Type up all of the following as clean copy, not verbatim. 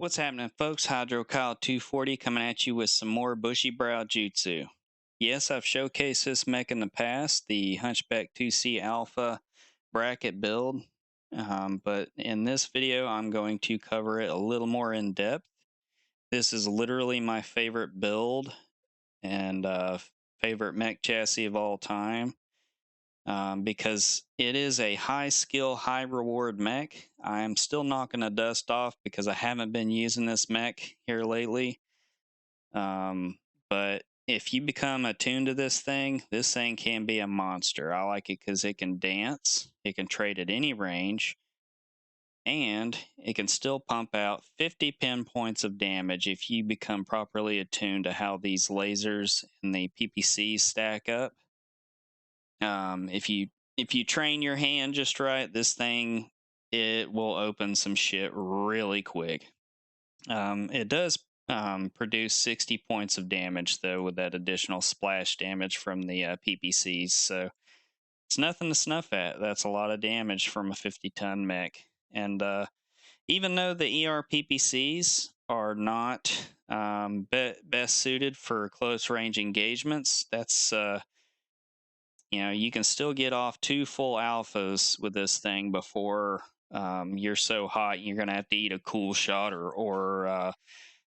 What's happening, folks? Hydro Kyle 240 coming at you with some more bushy brow jutsu. Yes, I've showcased this mech in the past, the Hunchback 2C Alpha bracket build, but in this video I'm going to cover it a little more in depth. This is literally my favorite build and favorite mech chassis of all time. Because it is a high skill, high reward mech. I'm still knocking the dust off because I haven't been using this mech here lately. But if you become attuned to this thing can be a monster. I like it because it can dance, it can trade at any range, and it can still pump out 50 pinpoints of damage if you become properly attuned to how these lasers and the PPCs stack up. If you train your hand just right, this thing, it will open some shit really quick. It does produce 60 points of damage, though, with that additional splash damage from the PPCs. So it's nothing to snuff at. That's a lot of damage from a 50-ton mech. And even though the ER PPCs are not best suited for close range engagements, that's you can still get off 2 full alphas with this thing before you're so hot you're going to have to eat a cool shot or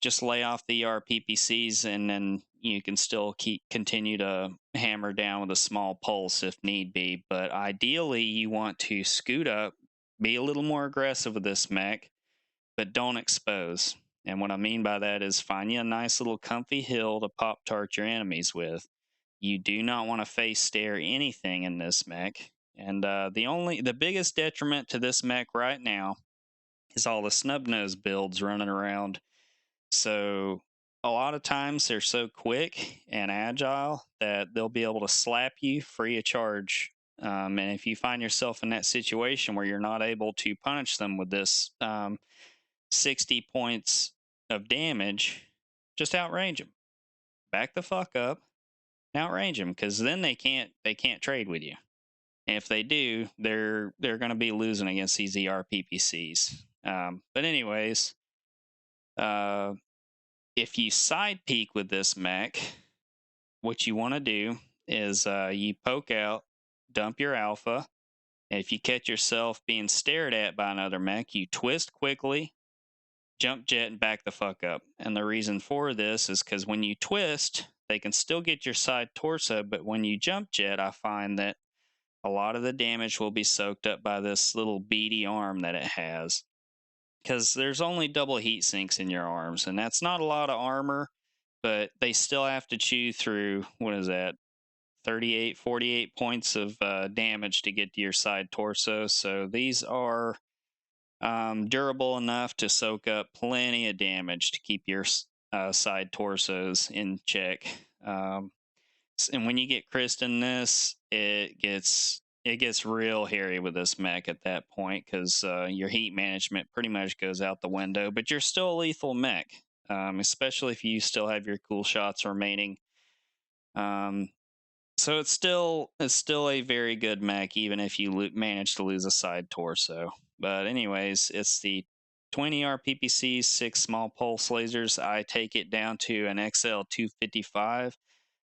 just lay off the RPPCs, and then you can still continue to hammer down with a small pulse if need be. But ideally, you want to scoot up, be a little more aggressive with this mech, but don't expose. And what I mean by that is find you a nice little comfy hill to pop-tart your enemies with. You do not want to face stare anything in this mech. And the biggest detriment to this mech right now is all the snub nose builds running around. So a lot of times they're so quick and agile that they'll be able to slap you free of charge. And if you find yourself in that situation where you're not able to punish them with this 60 points of damage, just outrange them. Back the fuck up. Outrange them, because then they can't trade with you. And if they do, they're going to be losing against these ER PPCs. But anyways, if you side peek with this mech, what you want to do is you poke out, dump your alpha. And if you catch yourself being stared at by another mech, you twist quickly, jump jet, and back the fuck up. And the reason for this is because when you twist, they can still get your side torso, but when you jump jet, I find that a lot of the damage will be soaked up by this little beady arm that it has. Because there's only double heat sinks in your arms, and that's not a lot of armor, but they still have to chew through, 38, 48 points of damage to get to your side torso. So these are durable enough to soak up plenty of damage to keep your side torsos in check. And when you get Christ in this, it gets real hairy with this mech at that point, because your heat management pretty much goes out the window. But you're still a lethal mech, especially if you still have your cool shots remaining. So it's still a very good mech, even if you manage to lose a side torso. But anyways, it's the 20 RPPCs, 6 small pulse lasers. I take it down to an XL 255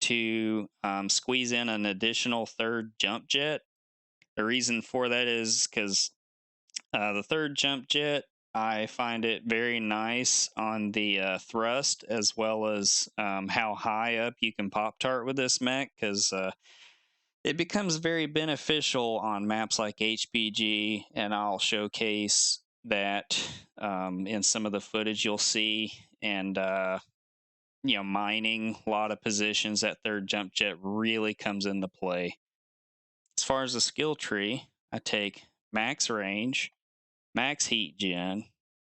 to squeeze in an additional third jump jet. The reason for that is because the third jump jet, I find it very nice on the thrust, as well as how high up you can pop-tart with this mech, because it becomes very beneficial on maps like HBG, and I'll showcase that in some of the footage you'll see. And mining a lot of positions, that third jump jet really comes into play. As far as the skill tree, I take max range, max heat gen,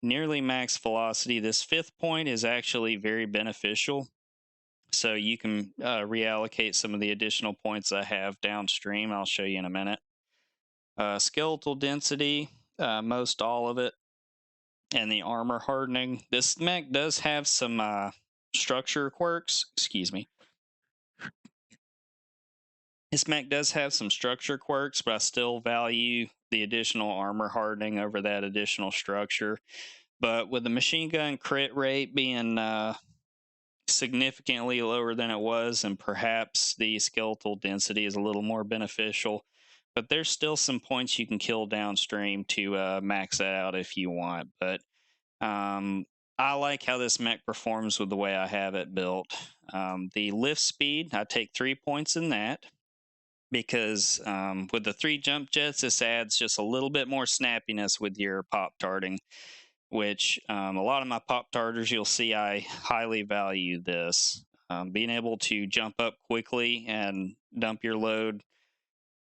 nearly max velocity. This 5th point is actually very beneficial, so you can reallocate some of the additional points I have downstream. I'll show you in a minute. Skeletal density, most all of it, and the armor hardening. This mech does have some structure quirks. Excuse me. This mech does have some structure quirks, but I still value the additional armor hardening over that additional structure. But with the machine gun crit rate being significantly lower than it was, and perhaps the skeletal density is a little more beneficial, but there's still some points you can kill downstream to max that out if you want. But I like how this mech performs with the way I have it built. The lift speed, I take 3 points in that because with the 3 jump jets, this adds just a little bit more snappiness with your pop tarting, which a lot of my pop tarters, you'll see I highly value this. Being able to jump up quickly and dump your load,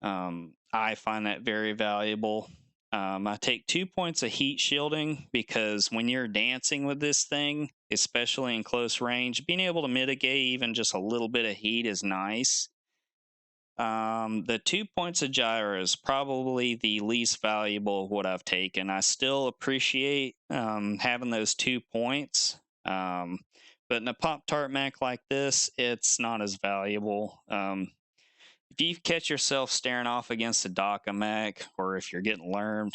I find that very valuable. I take 2 points of heat shielding because when you're dancing with this thing, especially in close range, being able to mitigate even just a little bit of heat is nice. The 2 points of gyro is probably the least valuable of what I've taken. I still appreciate having those 2 points, but in a pop tart mech like this, it's not as valuable. If you catch yourself staring off against a DACA mech, or if you're getting lermed,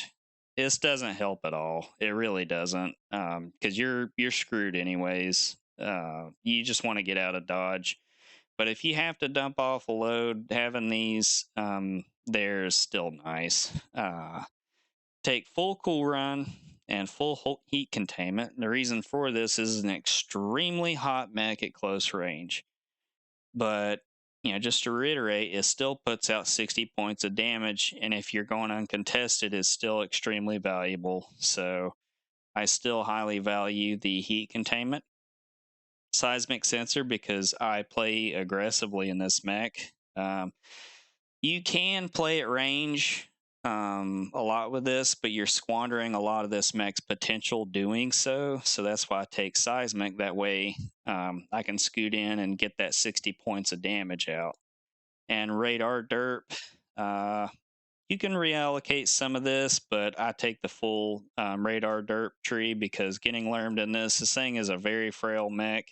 this doesn't help at all. It really doesn't, because you're screwed anyways. You just want to get out of dodge. But if you have to dump off a load, having these there's still nice. Take full cool run and full heat containment. The reason for this is an extremely hot mech at close range. But just to reiterate, it still puts out 60 points of damage, and if you're going uncontested, it's still extremely valuable. So I still highly value the heat containment. Seismic sensor, because I play aggressively in this mech. You can play at range a lot with this, but you're squandering a lot of this mech's potential doing so. So that's why I take seismic. That way I can scoot in and get that 60 points of damage out. And radar derp, you can reallocate some of this, but I take the full radar derp tree because getting lermed in this thing is a very frail mech.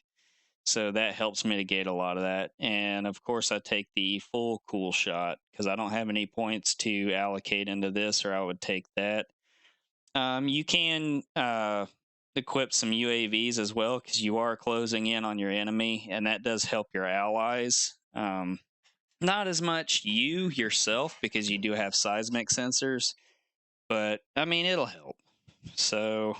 So that helps mitigate a lot of that. And of course, I take the full cool shot because I don't have any points to allocate into this, or I would take that. You can equip some UAVs as well because you are closing in on your enemy, and that does help your allies. Not as much you yourself because you do have seismic sensors, but I mean, it'll help. So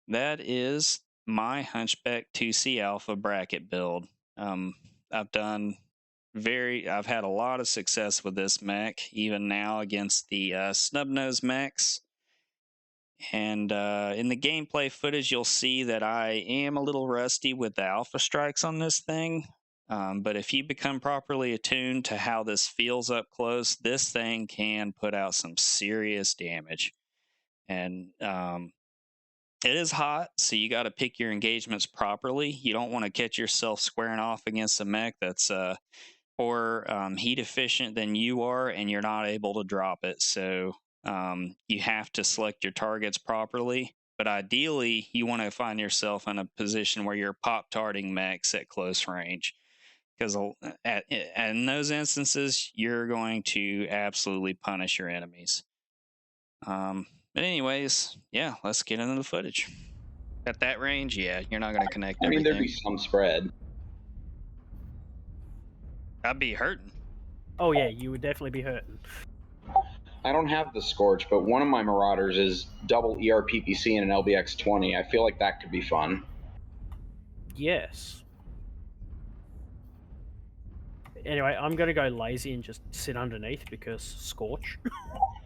that is my Hunchback 2C Alpha bracket build. I've had a lot of success with this mech, even now against the snub-nosed mechs. And in the gameplay footage, you'll see that I am a little rusty with the alpha strikes on this thing. But if you become properly attuned to how this feels up close, this thing can put out some serious damage. And it is hot, so you got to pick your engagements properly. You don't want to catch yourself squaring off against a mech that's more heat efficient than you are, and you're not able to drop it. So you have to select your targets properly. But ideally, you want to find yourself in a position where you're pop-tarting mechs at close range. Because in those instances, you're going to absolutely punish your enemies. But anyways, yeah, let's get into the footage. At that range, yeah, you're not going to connect everything. There'd be some spread. I'd be hurting. Oh yeah, you would definitely be hurting. I don't have the Scorch, but one of my Marauders is double ERPPC and an LBX-20. I feel like that could be fun. Yes. Anyway, I'm going to go lazy and just sit underneath because Scorch.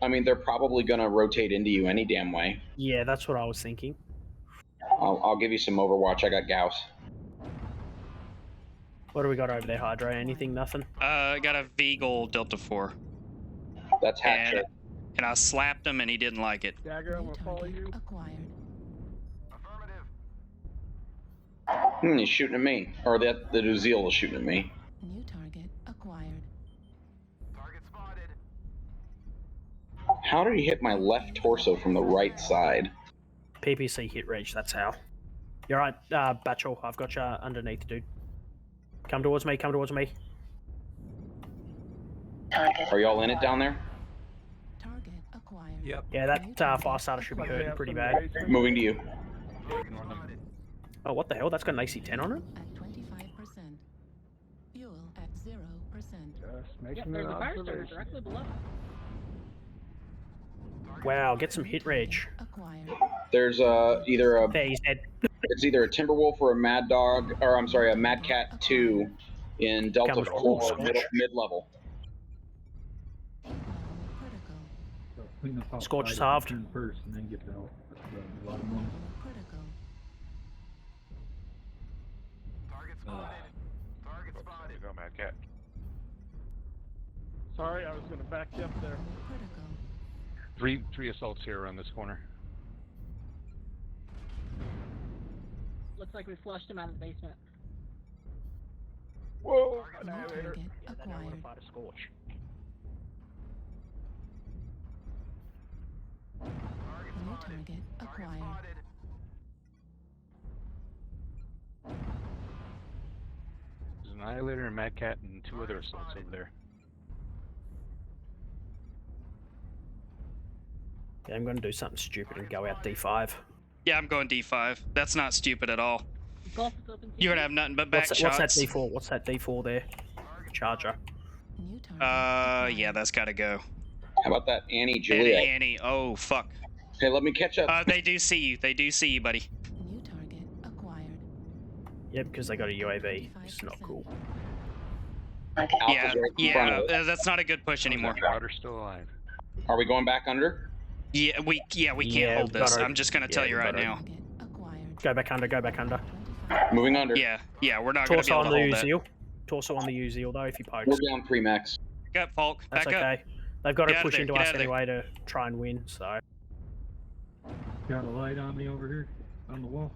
I mean, they're probably going to rotate into you any damn way. Yeah, that's what I was thinking. I'll give you some Overwatch. I got Gauss. What do we got over there, Hydra? Anything? Nothing? I got a Veagle Delta 4. That's Hatcher. And I slapped him and he didn't like it. Dagger, I'm going to follow you. Acquired. Affirmative. He's shooting at me. Or the Uzil is shooting at me. New target acquired. Target spotted. How did he hit my left torso from the right side? PPC hit reach, that's how. You're right, Batchel, I've got you underneath, dude. Come towards me, come towards me. Are y'all in it down there? Target acquired. Yep. Yeah, that fire starter should be hurting pretty bad. Moving to you. Oh, what the hell? That's got an AC-10 on it? At 25%. Fuel at 0%. Just making Yep, an there's a fire starter observation. directly below. Wow, get some hit rage. Acquired. There's either a There, he's dead. it's either a Timberwolf or a Mad Dog, or I'm sorry, a Mad Cat 2 in Delta Coming 4 from mid-level. Critical. So clean up Scorch is outside halved. and turn first, and then get belt. That's a lot of money. Critical. Target spotted. Target spotted. Go, Mad Cat. Sorry, I was gonna back you up there. Critical. Three assaults here around this corner. Looks like we flushed him out of the basement. Whoa! New Annihilator. target Yeah, they don't want to acquired. fight a Scorch. New target acquired. Spotted. There's an Annihilator, a Mad Cat, and 2 other assaults over there. Yeah, I'm going to do something stupid and go out D5. Yeah, I'm going D5. That's not stupid at all. Golf is open. You're gonna have nothing but back What's that shots. D4? What's that D4 there? Charger. New target Yeah, acquired. that's gotta go. How about that Annie Juliet? Annie. Oh, fuck. Hey, let me catch up. They do see you. They do see you, buddy. New target acquired. Yeah, because they got a UAV. It's not cool. Alpha's Yeah, right in front yeah. of us. That's not a good push anymore. Marauder's still alive. Are we going back under? Yeah, we can't Yeah, hold we this. gotta- I'm just gonna tell yeah, you we right gotta- now. Target acquired. Go back under, go back under. 25. Moving under. Yeah, we're not gonna be Torso able on to the hold that. Uziel. Torso on the Uziel though, if he pokes. We're down 3 max. Back up, Falk. That's Back up. okay. They've got Get to out of push there, into get us out of there. anyway to try and win, so. Got a light on me over here on the wall.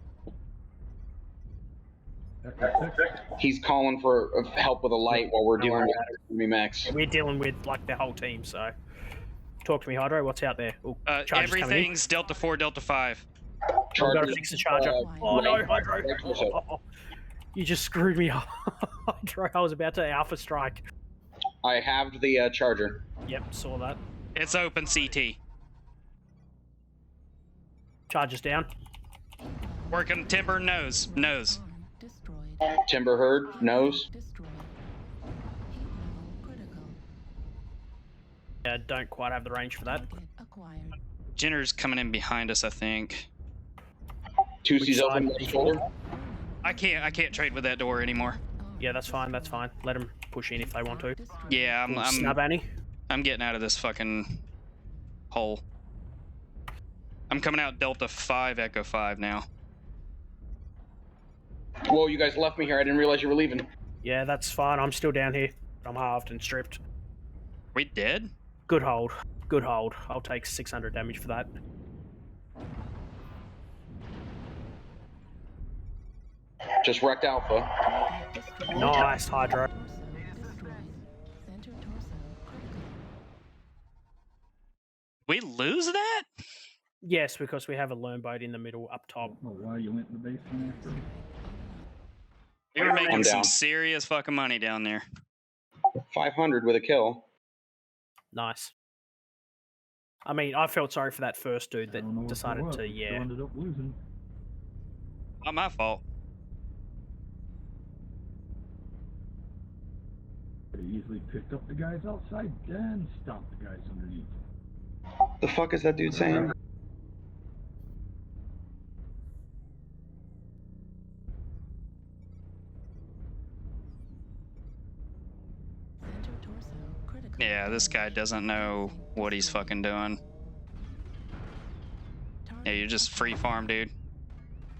He's calling for help with a light while we're dealing with enemy max. We're dealing with like the whole team, so. Talk to me, Hydro. What's out there? Ooh, charger's coming in. Everything's Delta 4, Delta 5. I've got to Chargers, fix the charger. Right. Oh no, right Hydro! torso. You just screwed me up. Hydro, I was about to Alpha Strike. I halved the charger. Yep, saw that. It's open CT. Charger's down. Working timber nose. Nose. Arm destroyed. Timber herd, nose. Destroyed. Heat level critical. Yeah, don't quite have the range for that. Target acquired. Jenner's coming in behind us, I think. Two Which C's open side? left shoulder. I can't trade with that door anymore. Yeah, that's fine, that's fine. Let them push in if they want to. Yeah, Snub Annie. I'm getting out of this fucking hole. I'm coming out Delta 5, Echo 5 now. Whoa, you guys left me here. I didn't realize you were leaving. Yeah, that's fine. I'm still down here. I'm halved and stripped. We dead? Good hold. Good hold. I'll take 600 damage for that. Just wrecked Alpha. Target destroyed. Nice, Hydro. Torso destroyed. Center torso critical. We lose that? Yes, because we have a learn boat in the middle up top. Oh, why you went in the basement after? We were making I'm some down. serious fucking money down there. 500 with a kill. Nice. I mean, I felt sorry for that first dude I don't know that what decided was, to, but yeah. still ended up losing. Not my fault. Could have easily picked up the guys outside, then stopped the guys underneath. The fuck is that dude saying? Center torso critical. Yeah, this guy doesn't know what he's fucking doing. Yeah, you're just free farm, dude.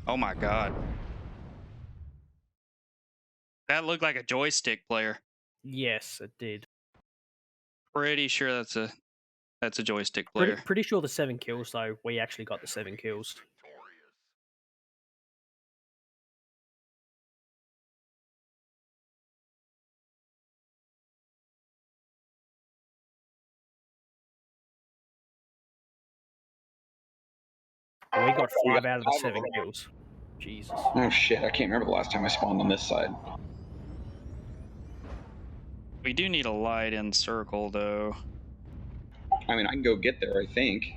Oh my god. That looked like a joystick player. Yes, it did. Pretty sure that's a joystick player. Pretty sure the 7 kills, though, we actually got the 7 kills. We got 5 out of the 7 kills. Jesus. Oh shit, I can't remember the last time I spawned on this side. We do need a light in circle, though. I mean, I can go get there, I think.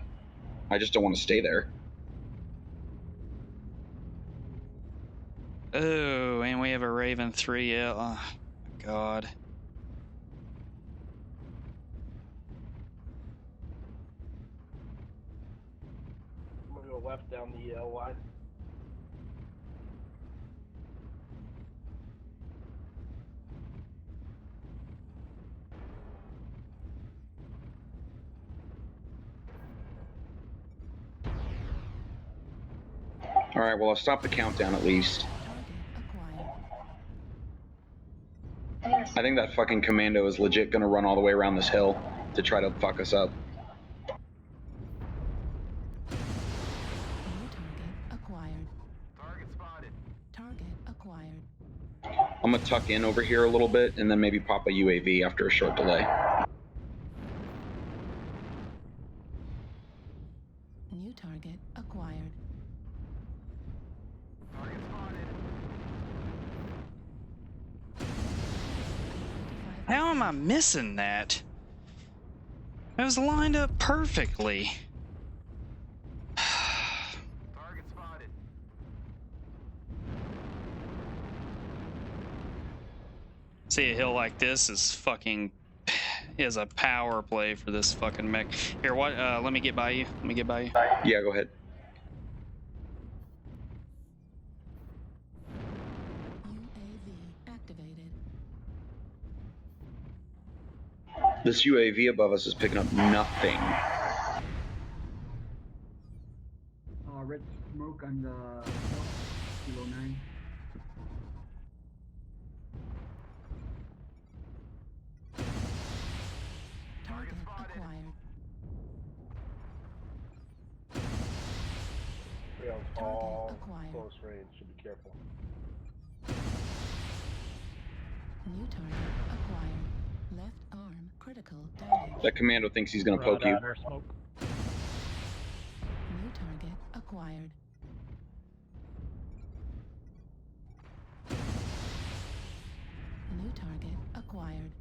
I just don't want to stay there. Oh, and we have a Raven 3L. Oh, my God. I'm gonna go left down the line. All right, well, I'll stop the countdown at least. Target acquired. I think that fucking commando is legit gonna run all the way around this hill to try to fuck us up. New target acquired. Target spotted. Target acquired. I'm gonna tuck in over here a little bit and then maybe pop a UAV after a short delay. New target acquired. Target spotted. How am I missing that? It was lined up perfectly. Target spotted. See, a hill like this is a power play for this fucking mech. Here, what? Let me get by you. Let me get by you. Yeah, go ahead. UAV activated. This UAV above us is picking up nothing. Red smoke on the Kilo 9. Target acquired. Trail's Target all acquired. close range. Should be careful. New target acquired. Left arm critical damage. That commando thinks he's gonna poke you. Smoke. New target acquired. New target acquired.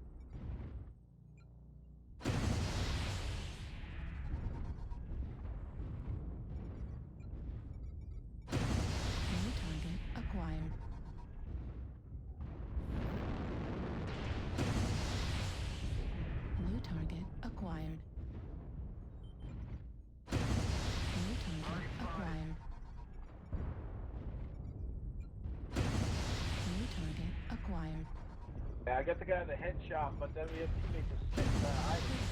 New target acquired. New target acquired. New target acquired. New target acquired. Yeah, I got the guy in the head shop, but then we have to make this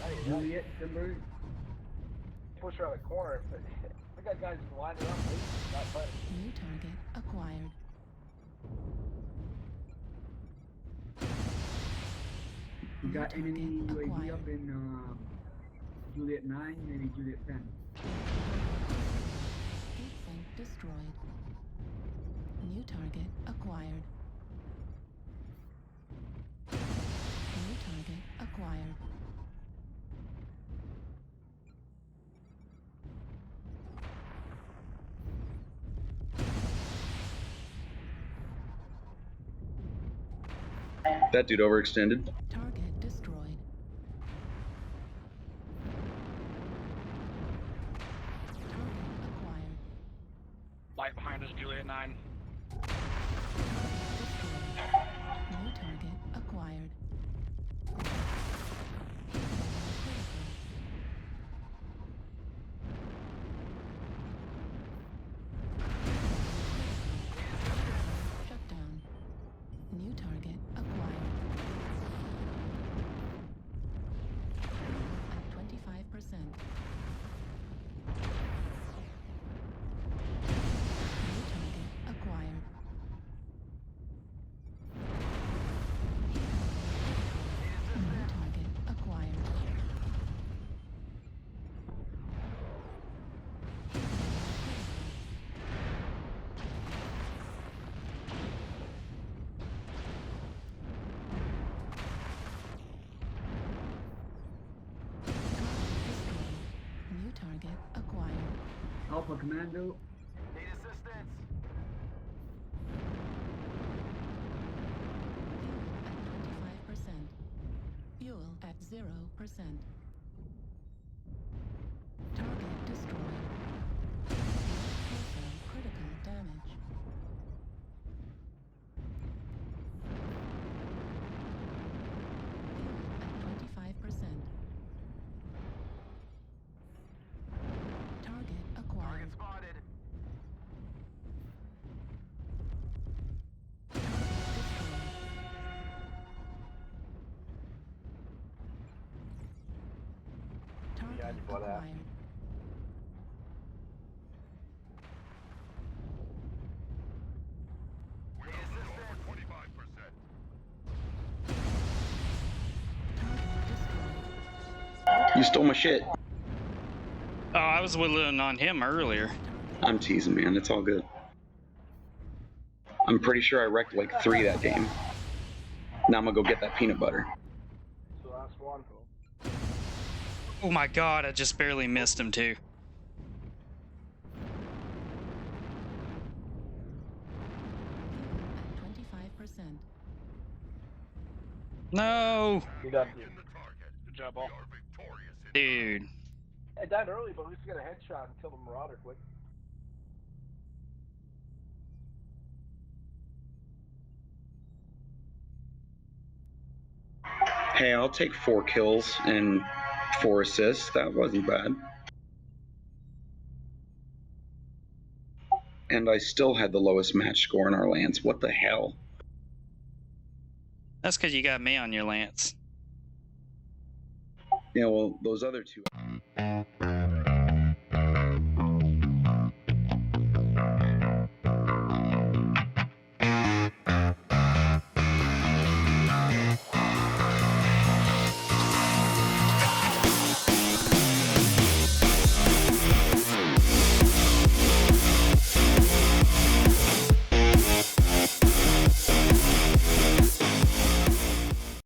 I Juliet, Timber. push around the corner. But we got guys lining up. Not fighting. New target acquired. You got New enemy target UAV acquired. up in Juliet 9, maybe Juliet 10. Heat sink destroyed. New target acquired. New target acquired. That dude overextended. Target destroyed. Target acquired. Light behind us, Juliet 9. Destroyed. New target acquired. Shut down. New target acquired. At 25%. New target acquired. New target acquired. New target acquired. Alpha Commando. Need assistance. Fuel at 25%. Fuel at 0%. what happened. acquired. You stole my shit. Oh, I was whittling on him earlier. I'm teasing, man. It's all good. I'm pretty sure I wrecked like 3 that game. Now I'm gonna go get that peanut butter. It's the last one. Oh my god, I just barely missed him too. At 25%. No, He done. Good job, all. dude. I died early, but at least got a headshot and killed a marauder quick. Hey, I'll take 4 kills and 4 assists. That wasn't bad. And I still had the lowest match score in our lands. What the hell? That's because you got me on your lance. Yeah, well, those other 2.